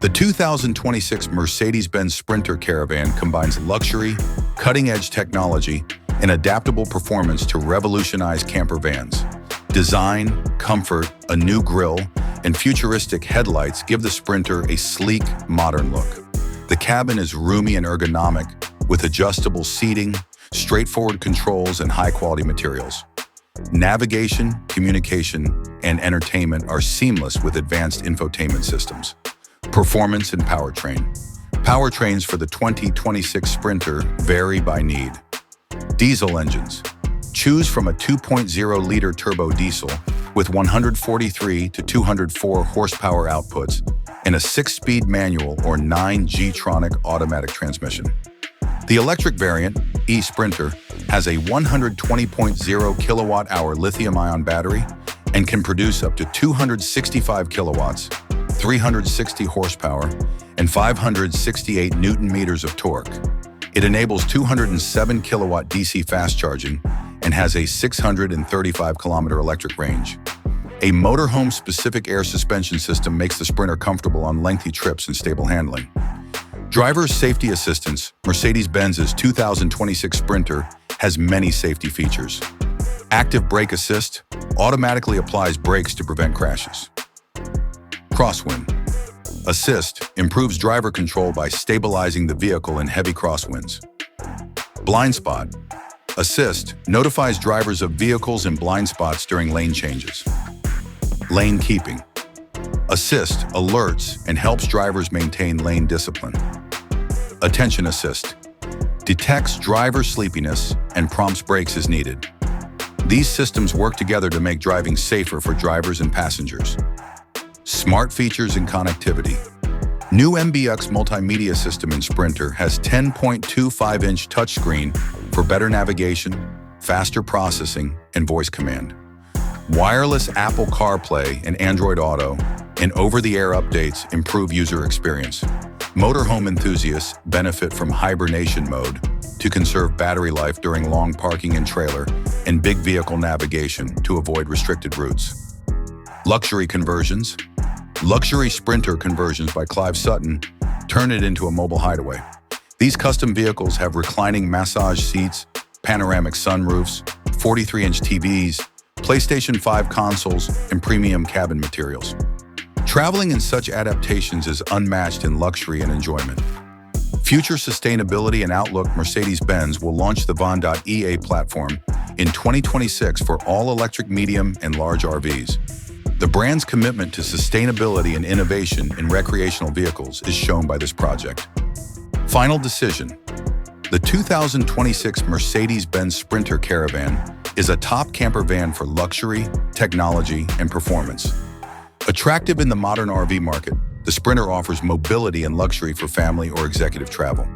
The 2026 Mercedes-Benz Sprinter Caravan combines luxury, cutting-edge technology, and adaptable performance to revolutionize camper vans. Design, comfort, a new grille, and futuristic headlights give the Sprinter a sleek, modern look. The cabin is roomy and ergonomic, with adjustable seating, straightforward controls, and high-quality materials. Navigation, communication, and entertainment are seamless with advanced infotainment systems. Performance and powertrain. Powertrains for the 2026 Sprinter vary by need. Diesel engines. Choose from a 2.0-liter turbo diesel with 143 to 204 horsepower outputs and a 6-speed manual or 9G-tronic automatic transmission. The electric variant, e-Sprinter, has a 120.0 kilowatt-hour lithium-ion battery and can produce up to 265 kilowatts, 360 horsepower, and 568 newton-meters of torque. It enables 207 kilowatt DC fast charging and has a 635-kilometer electric range. A motorhome-specific air suspension system makes the Sprinter comfortable on lengthy trips and stable handling. Driver's safety assistance. Mercedes-Benz's 2026 Sprinter has many safety features. Active brake assist automatically applies brakes to prevent crashes. Crosswind assist improves driver control by stabilizing the vehicle in heavy crosswinds. Blind spot assist notifies drivers of vehicles in blind spots during lane changes. Lane keeping assist alerts and helps drivers maintain lane discipline. Attention assist detects driver sleepiness and prompts brakes as needed. These systems work together to make driving safer for drivers and passengers. Smart features and connectivity. New MBX multimedia system in Sprinter has 10.25-inch touchscreen for better navigation, faster processing, and voice command. Wireless Apple CarPlay and Android Auto and over-the-air updates improve user experience. Motorhome enthusiasts benefit from hibernation mode to conserve battery life during long parking in trailer and big vehicle navigation to avoid restricted routes. Luxury conversions. Luxury Sprinter conversions by Clive Sutton turn it into a mobile hideaway. These custom vehicles have reclining massage seats, panoramic sunroofs, 43-inch TVs, PlayStation 5 consoles, and premium cabin materials. Traveling in such adaptations is unmatched in luxury and enjoyment. Future sustainability and outlook. Mercedes-Benz will launch the Van.EA platform in 2026 for all-electric medium and large RVs. The brand's commitment to sustainability and innovation in recreational vehicles is shown by this project. Final decision. The 2026 Mercedes-Benz Sprinter Caravan is a top camper van for luxury, technology, and performance. Attractive in the modern RV market, the Sprinter offers mobility and luxury for family or executive travel.